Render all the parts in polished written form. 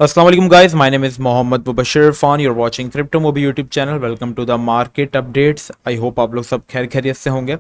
अस्सलाम वालेकुम guys, my name is Mohammad Mubashir Irfan. You are watching crypto mobi YouTube channel. Welcome to the market updates. I hope आप लोग सब खैर खैरियत से होंगे।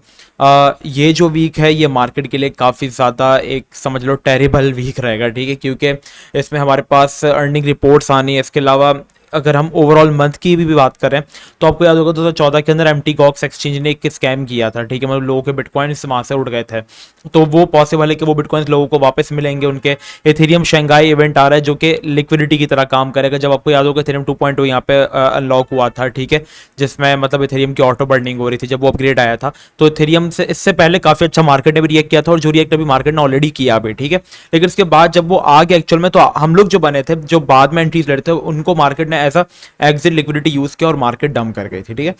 ये जो वीक है ये मार्केट के लिए काफ़ी ज़्यादा एक समझ लो टेरिबल वीक रहेगा, ठीक है, क्योंकि इसमें हमारे पास अर्निंग रिपोर्ट्स आनी है। इसके अलावा अगर हम ओवरऑल मंथ की भी बात करें तो आपको याद होगा 2014 के अंदर एमटी गॉक्स एक्सचेंज ने एक स्कैम किया था, ठीक है, मतलब लोगों के बिटकॉइन वहाँ से उड़ गए थे। तो वो पॉसिबल है कि वो बिटकॉइंस लोगों को वापस मिलेंगे। उनके एथेरियम शंघाई इवेंट आ रहा है जो कि लिक्विडिटी की तरह काम करेगा। जब आपको याद होगा एथेरियम 2.0 यहाँ पे अनलॉक हुआ था, ठीक है, जिसमें मतलब एथेरियम की ऑटो बर्निंग हो रही थी जब वो अपग्रेड आया था। तो एथेरियम से इससे पहले काफ़ी अच्छा मार्केट ने भी रिएक्ट किया था, और जो रिएक्ट अभी मार्केट ने ऑलरेडी किया अभी, ठीक है। लेकिन उसके बाद जब वो आ गया एक्चुअल में, तो हम लोग जो बने थे, जो बाद में एंट्रीज ले रहे थे, उनको मार्केट ने एज एग्जिट लिक्विडिटी यूज किया और मार्केट डंप कर गई थी, ठीक है।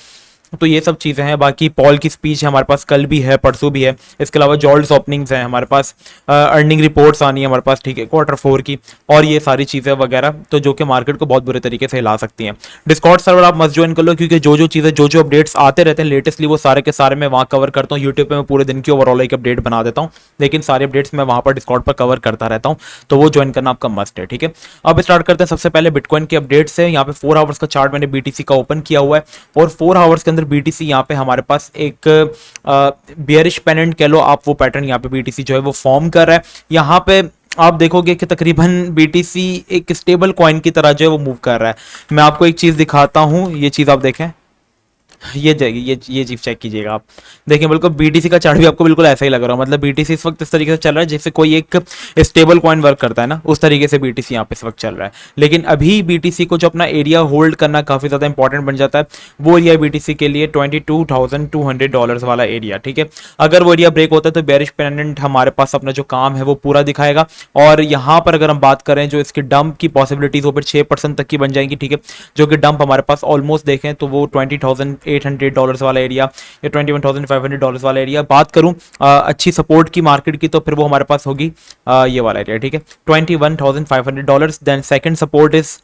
तो ये सब चीज़ें हैं। बाकी पॉल की स्पीच है हमारे पास, कल भी है, परसों भी है। इसके अलावा जॉल्ट्स ओपनिंग्स हैं हमारे पास, अर्निंग रिपोर्ट्स आनी है हमारे पास, ठीक है, Q4 की, और ये सारी चीज़ें वगैरह, तो जो कि मार्केट को बहुत बुरे तरीके से हिला सकती हैं। डिस्कॉर्ड सर्वर आप मस्ट ज्वाइन कर लो, क्योंकि जो जो चीज़ें, जो जो अपडेट्स आते रहते हैं लेटेस्टली, वो सारे के सारे मैं वहाँ कवर करता हूँ। यूट्यूब पर मैं पूरे दिन की ओवरऑल एक अपडेट बना देता हूँ, लेकिन सारे अपडेट्स मैं वहाँ पर डिस्कॉर्ड पर कवर करता रहता हूँ। तो वो ज्वाइन करना आपका मस्ट है, ठीक है। अब स्टार्ट करते हैं सबसे पहले बिटकॉइन के अपडेट से। यहाँ पे 4 आवर्स का चार्ट मैंने बीटीसी का ओपन किया हुआ है, और 4 आवर्स के अंदर बीटीसी यहाँ पे हमारे पास एक बियरिश पेनेंट कह लो आप, वो पैटर्न यहाँ पे बीटीसी जो है वो फॉर्म कर रहा है। यहाँ पे आप देखोगे कि तकरीबन बीटीसी एक स्टेबल कॉइन की तरह जो है वो मूव कर रहा है। मैं आपको एक चीज़ दिखाता हूँ, ये चीज़ आप देखें, ये जाएगी, ये चीज चेक कीजिएगा आप। देखिए बिल्कुल बीटीसी का चार्ट भी आपको बिल्कुल ऐसा ही लग रहा है। मतलब बीटीसी इस वक्त इस तरीके से चल रहा है जैसे कोई एक स्टेबल कॉइन वर्क करता है ना, उस तरीके से बीटीसी यहाँ पे इस वक्त चल रहा है। लेकिन अभी बीटीसी को जो अपना एरिया होल्ड करना काफी ज्यादा इंपॉर्टेंट बन जाता है, वो एरिया बीटीसी के लिए $22,200 वाला एरिया, ठीक है। अगर वो एरिया ब्रेक होता है तो बेरिश पेंडेंट हमारे पास अपना जो काम है वो पूरा दिखाएगा। और यहाँ पर अगर हम बात करें जो इसकी डंप की पॉसिबिलिटीज वो फिर 6% तक की बन जाएंगी, ठीक है, जो कि डंप हमारे पास ऑलमोस्ट देखें तो वो $20,800 वाला एरिया या $21,500 वाला एरिया। बात करूं अच्छी सपोर्ट की मार्केट की, तो फिर वो हमारे पास होगी ये वाला एरिया, ठीक है, $21,500। देन सेकंड सपोर्ट इज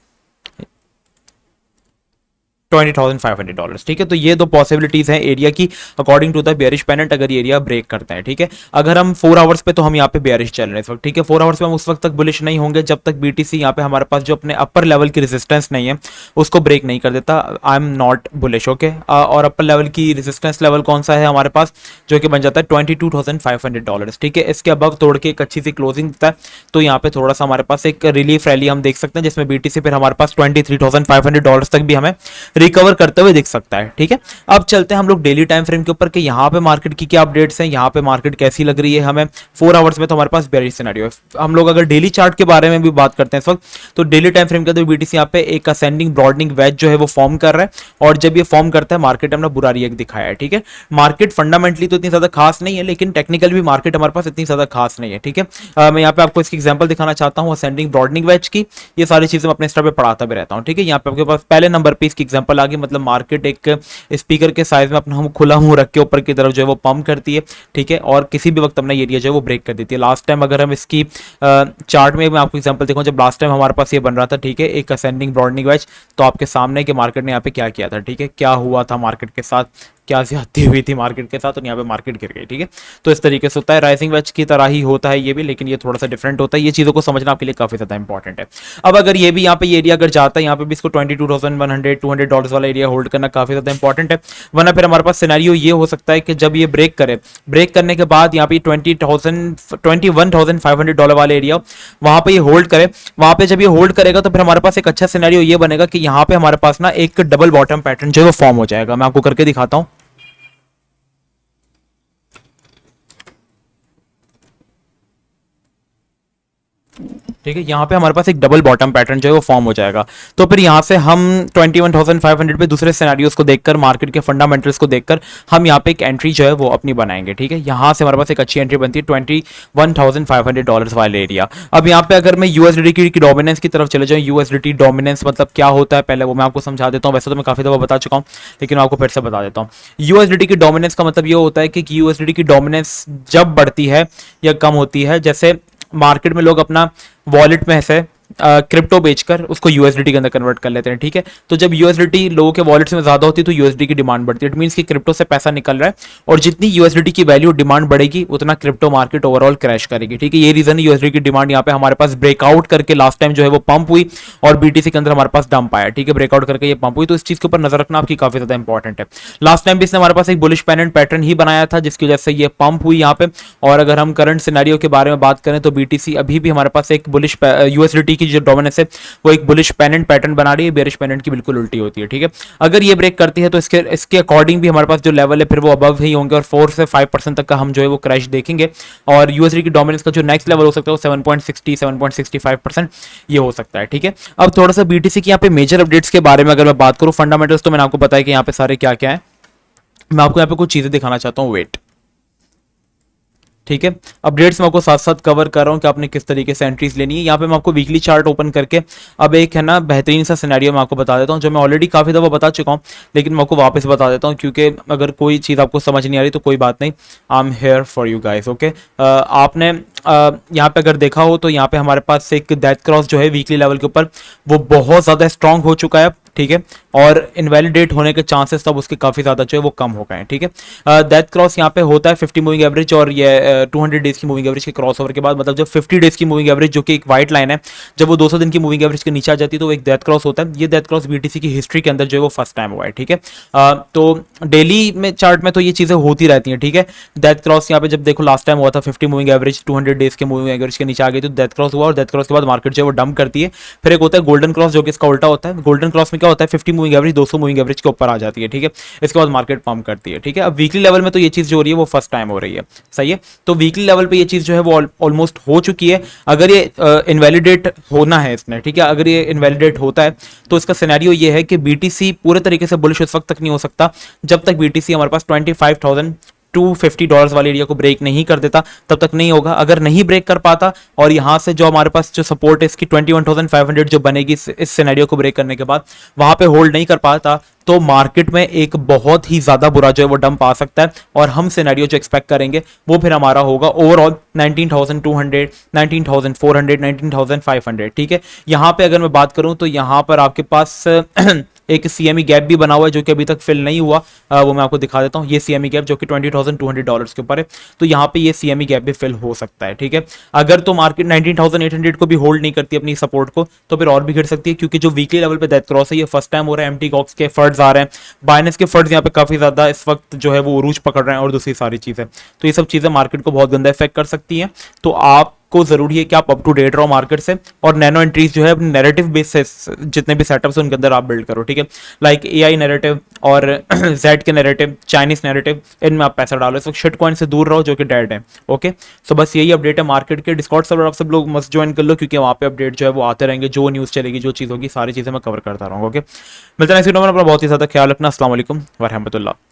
$20,500, ठीक है। तो ये दो पॉसिबिलिटीज हैं एरिया की according to the bearish pennant, अगर ये एरिया ब्रेक करता है, ठीक है। अगर हम 4 आवर्स पे, तो हम यहाँ पे बेयरिश चल रहे हैं इस वक्त, ठीक है। 4 आवर्स पे हम उस वक्त तक बुलिश नहीं होंगे जब तक बीटीसी यहाँ पे हमारे पास जो अपने अपर लेवल की रेजिस्टेंस नहीं है उसको ब्रेक नहीं कर देता। I am not bullish, okay. और अपर लेवल की रेजिस्टेंस लेवल कौन सा है हमारे पास, जो कि बन जाता है $22,500, ठीक है। इसके अबव तोड़ के एक अच्छी सी क्लोजिंग देता है, तो यहाँ पे थोड़ा सा हमारे पास एक रिलीफ रैली हम देख सकते हैं, जिसमें बीटीसी फिर हमारे पास $23,500 तक भी हमें रिकवर करते हुए दिख सकता है, ठीक है। अब चलते हैं हम लोग डेली टाइम फ्रेम के ऊपर कि यहाँ पे मार्केट की क्या अपडेट्स हैं, यहाँ पे मार्केट कैसी लग रही है हमें। 4 आवर्स में तो हमारे पास बेयरिश सिनेरियो है। हम लोग अगर डेली चार्ट के बारे में भी बात करते हैं इस वक्त, तो डेली टाइम फ्रेम के अंदर बीटीसी यहाँ पे एक असेंडिंग ब्रॉडनिंग वेज जो है वो फॉर्म कर रहा है, और जब ये फॉर्म करता है मार्केट हमने बुरा रिएक्ट दिखाया है, ठीक है। मार्केट फंडामेंटली तो इतनी ज्यादा खास नहीं है, लेकिन टेक्निकल भी मार्केट हमारे पास इतनी ज्यादा खास नहीं है, ठीक है। मैं यहाँ पे आपको इसकी एग्जांपल दिखाना चाहता हूँ असेंडिंग ब्रॉडनिंग वेज की। ये सारी चीजें मैं अपने स्टार पे पढ़ाता भी रहता हूँ, ठीक है। यहाँ पे आपके पास पहले नंबर पे इसकी एग्जांपल आ गई, मतलब मार्केट एक स्पीकर के साइज में अपना खुला मुंह रख के ऊपर की तरफ जो है वो पंप करती है, ठीक है, और किसी भी वक्त अपना एरिया जो है वो ब्रेक कर देती है। लास्ट टाइम अगर हम इसकी चार्ट में मैं आपको एग्जांपल देखूं, जब लास्ट टाइम हमारे पास ये बन रहा था, ठीक है, एक असेंडिंग ब्रॉडनिंग वेज, तो आपके सामने कि मार्केट ने यहाँ पे क्या किया था, ठीक है, क्या हुआ था मार्केट के साथ, क्या ज्यादती हुई थी मार्केट के साथ, और यहाँ पे मार्केट गिर गई, ठीक है। तो इस तरीके से होता है, राइजिंग वेज की तरह ही होता है ये भी, लेकिन ये थोड़ा सा डिफरेंट होता है। ये चीज़ों को समझना आपके लिए काफ़ी ज़्यादा इंपॉर्टेंट है। अब अगर ये भी यहाँ पे ये एरिया अगर जाता है, यहाँ पे भी इसको $22,100-200 वाला एरिया होल्ड करना काफ़ी ज़्यादा इंपॉर्टेंट है। वरना फिर हमारे पास सिनेरियो ये हो सकता है कि जब ये ब्रेक करे, ब्रेक करने के बाद यहाँ पे $21,500 वाले एरिया वहाँ पे ये होल्ड करे, वहाँ पे जब ये होल्ड करेगा तो फिर हमारे पास एक अच्छा सिनेरियो ये बनेगा कि यहाँ पे हमारे पास ना एक डबल बॉटम पैटर्न जो है वो फॉर्म हो जाएगा। मैं आपको करके दिखाता हूँ। ठीक है, यहाँ पे हमारे पास एक डबल बॉटम पैटर्न जो है वो फॉर्म हो जाएगा। तो फिर यहाँ से हम 21,500 पे दूसरे सिनेरियोस को देखकर, मार्केट के फंडामेंटल्स को देखकर हम यहाँ पे एक एंट्री जो है वो अपनी बनाएंगे, ठीक है। यहाँ से हमारे पास एक अच्छी एंट्री बनती है $21,500 वाले एरिया। अब यहाँ पे अगर मैं यूएसडीटी की डोमिनेंस की तरफ चले जाऊँ, यूएसडीटी डोमिनेंस मतलब क्या होता है पहले वो मैं आपको समझा देता हूँ। वैसे तो मैं काफ़ी दफ़ा बता चुका हूँ, लेकिन आपको फिर से बता देता हूँ। यूएसडीटी की डोमिनेंस का मतलब ये होता है कि यूएसडीटी की डोमिनेंस जब बढ़ती है या कम होती है, जैसे मार्केट में लोग अपना वॉलेट में से क्रिप्टो बेचकर उसको यूएसडीटी के अंदर कन्वर्ट कर लेते हैं, ठीक है। तो जब यूएसडीटी लोगों के वॉलेट्स में ज्यादा होती है तो यूएसडी की डिमांड बढ़ती है। इट मीन्स कि क्रिप्टो से पैसा निकल रहा है और जितनी यूएसडीटी की वैल्यू डिमांड बढ़ेगी उतना क्रिप्टो मार्केट ओवरऑल क्रैश करेगी, ठीक है। ये रीजन है यूएसडी की डिमांड यहाँ पे हमारे पास ब्रेकआउट करके लास्ट टाइम जो है वो पंप हुई और बीटीसी के अंदर हमारे पास डंप आया, ठीक है। ब्रेकआउट करके ये पंप हुई, तो इस चीज के ऊपर नजर रखना आपकी काफी ज्यादा इंपॉर्टेंट है। लास्ट टाइम भी इसने हमारे पास एक बुलिश पेनेंट पैटर्न ही बनाया था जिसकी वजह से ये पंप हुई यहाँ पे। और अगर हम करंट सिनेरियो के बारे में बात करें तो बीटीसी अभी भी हमारे पास एक बुलिश यूएसडीटी की जो डोमिनेंस है वो एक बुलिश पेनेंट पैटर्न बना रही है, बेरिश पेनेंट की बिल्कुल उल्टी होती है, ठीक है। अगर ये ब्रेक करती है तो इसके अकॉर्डिंग भी हमारे पास जो लेवल है फिर वो अबव ही होंगे और 4 से 5% तक का हम जो है वो क्रैश देखेंगे। और यूएसडी की डोमिनेंस का जो नेक्स्ट लेवल हो सकता है वो 7.60 7.65% ये हो सकता है, ठीक है। अब थोड़ा सा बीटीसी की यहाँ पे मेजर अपडेट्स के बारे में अगर मैं बात करूँ, फंडामेंटल्स तो मैंने आपको बताया कि यहाँ पे सारे क्या क्या है। मैं आपको यहाँ पे कुछ चीजें दिखाना चाहता हूँ, वेट, ठीक है। अपडेट्स मैं आपको साथ साथ कवर कर रहा हूं कि आपने किस तरीके से एंट्रीज लेनी है। यहाँ पे मैं आपको वीकली चार्ट ओपन करके अब एक है ना बेहतरीन सा सिनेरियो मैं आपको बता देता हूं जो मैं ऑलरेडी काफी दफा बता चुका हूं, लेकिन मैं आपको वापस बता देता हूं क्योंकि अगर कोई चीज़ आपको समझ नहीं आ रही तो कोई बात नहीं, I am here for you guys, okay. आपने यहाँ पे अगर देखा हो तो यहाँ पे हमारे पास एक डेथ क्रॉस जो है वीकली लेवल के ऊपर वो बहुत ज़्यादा स्ट्रांग हो चुका है, ठीक है। और इनवैलिडेट होने के चांसेस तब उसके काफी ज्यादा जो है वो कम हो गए हैं, ठीक है। डेथ क्रॉस यहाँ पे होता है 50 मूविंग एवरेज और ये 200 डेज की मूविंग एवरेज के क्रॉस ओवर के बाद, मतलब जब 50 डेज की मूविंग एवरेज जो कि एक वाइट लाइन है, जब वो 200 दिन की मूविंग एवरेज के नीचे आ जाती है तो वो एक डेथ क्रॉस होता है। ये डेथ क्रॉस बीटीसी की हिस्ट्री के अंदर जो है वो फर्स्ट टाइम हुआ है, ठीक है। तो डेली में चार्ट में तो ये चीजें होती रहती हैं, ठीक है। डेथ क्रॉस यहाँ पे जब देखो लास्ट टाइम हुआ था 50 मूविंग एवरेज 200 डेज के मूविंग एवरेज के नीचे आ गई तो डेथ क्रॉस हुआ और डेथ क्रॉस के बाद मार्केट जो है वो डंप करती है। फिर एक होता है गोल्डन क्रॉस जो कि इसका उल्टा होता है। गोल्डन क्रॉस में क्या होता है 50 मूविंग एवरेज 200 मूविंग एवरेज के ऊपर आ जाती है, ठीक है। इसके बाद मार्केट पंप करती है, ठीक है। अब वीकली लेवल में तो ये चीज जो हो रही है वो फर्स्ट टाइम हो रही है, सही है। तो वीकली लेवल पे ये चीज जो है वो ऑलमोस्ट हो चुकी है। अगर ये इनवैलिडेट होना है इसने, ठीक है, अगर ये इनवैलिडेट होता है तो इसका सिनेरियो ये है कि बीटीसी पूरे तरीके से बुलिश उस वक्त तक नहीं हो सकता जब तक बीटीसी हमारे पास $25,250 वाले एरिया को ब्रेक नहीं कर देता, तब तक नहीं होगा। अगर नहीं ब्रेक कर पाता और यहां से जो हमारे पास जो सपोर्ट है इसकी 21,500 जो बनेगी इस सिनेरियो को ब्रेक करने के बाद वहां पे होल्ड नहीं कर पाता तो मार्केट में एक बहुत ही ज्यादा बुरा जो है वो डंप आ सकता है और हम सिनेरियो जो एक्सपेक्ट करेंगे वो फिर हमारा होगा ओवरऑल 19,200 19,400 19,500, ठीक है। यहां पे अगर मैं बात करूं तो यहां पर आपके पास एक सीएमई गैप भी बना हुआ है जो कि अभी तक फिल नहीं हुआ, वो मैं आपको दिखा देता हूँ। ये सीएमई गैप जो कि $20,200 के ऊपर है, तो यहाँ पे ये सीएमई गैप भी फिल हो सकता है, ठीक है। अगर तो मार्केट 19,800 को भी होल्ड नहीं करती अपनी सपोर्ट को तो फिर और भी गिर सकती है क्योंकि जो वीकली लेवल पे डेथ क्रॉस है ये फर्स्ट टाइम हो रहा है। एमटी कॉक्स के फंड्स आ रहे हैं, बाइनेंस के फंड्स यहाँ पे काफी ज्यादा इस वक्त जो है वो उरूज पकड़ रहे हैं और दूसरी सारी चीजें, तो ये सब चीजें मार्केट को बहुत गंदा इफेक्ट कर सकती हैं। तो आप को जरूरी है कि आप अप टू डेट रहो मार्केट से और नैनो एंट्रीज जो है अपने नैरेटिव बेस से जितने भी सेटअप्स हैं उनके अंदर आप बिल्ड करो, ठीक है। लाइक एआई नैरेटिव और जेड के नैरेटिव, चाइनीज नैरेटिव, इनमें आप पैसा डालो। इस वक्त शिट कॉइन से दूर रहो जो कि डेड है, ओके। सो बस यही अपडेट है मार्केट के। डिस्कॉर्ड सर्वर आप सब लोग मस्ट ज्वाइन कर लो क्योंकि वहाँ पे अपडेट जो है वो आते रहेंगे, जो न्यूज़ चलेगी, जो चीज़ होगी, सारी चीज़ें मैं कवर करता रहूँगा, ओके। मिलते हैं नेक्स्ट वीडियो में। अपना बहुत ही ज़्यादा ख्याल रखना। अस्सलाम वालेकुम व रहमतुल्लाह।